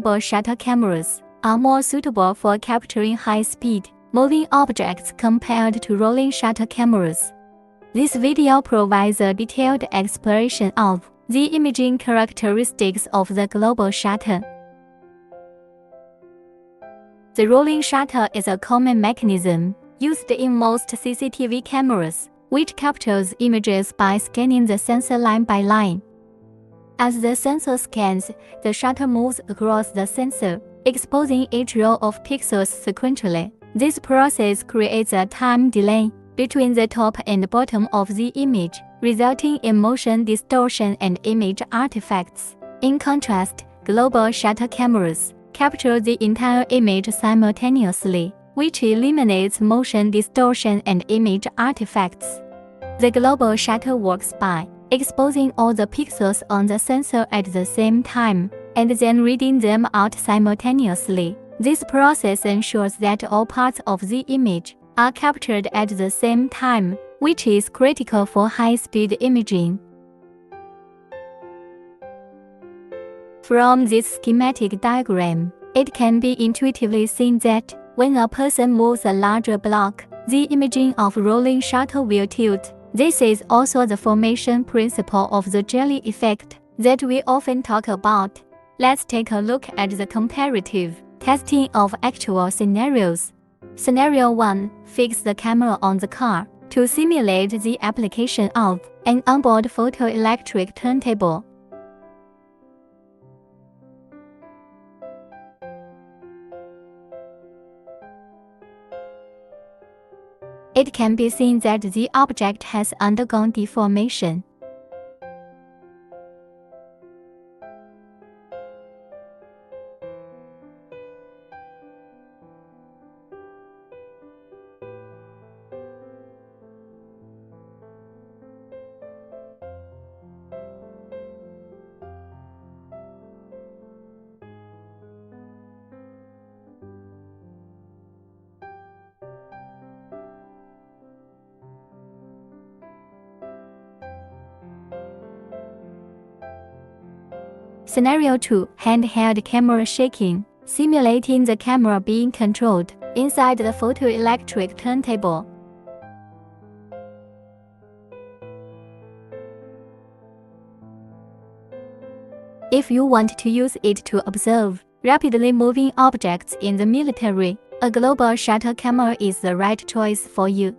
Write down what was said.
global shutter cameras are more suitable for capturing high-speed, moving objects compared to rolling shutter cameras. This video provides a detailed exploration of the imaging characteristics of the global shutter. The rolling shutter is a common mechanism used in most CCTV cameras, which captures images by scanning the sensor line by line. As the sensor scans, the shutter moves across the sensor, exposing each row of pixels sequentially. This process creates a time delay between the top and bottom of the image, resulting in motion distortion and image artifacts. In contrast, global shutter cameras capture the entire image simultaneously, which eliminates motion distortion and image artifacts. The global shutter works by exposing all the pixels on the sensor at the same time, and then reading them out simultaneously. This process ensures that all parts of the image are captured at the same time, which is critical for high-speed imaging. From this schematic diagram, it can be intuitively seen that when a person moves a larger block, the imaging of rolling shutter will tilt. This is also the formation principle of the jelly effect that we often talk about. Let's take a look at the comparative testing of actual scenarios. Scenario 1. Fix the camera on the car to simulate the application of an onboard photoelectric turntable. It can be seen that the object has undergone deformation. Scenario 2. Handheld camera shaking, simulating the camera being controlled inside the photoelectric turntable. If you want to use it to observe rapidly moving objects in the military, a global shutter camera is the right choice for you.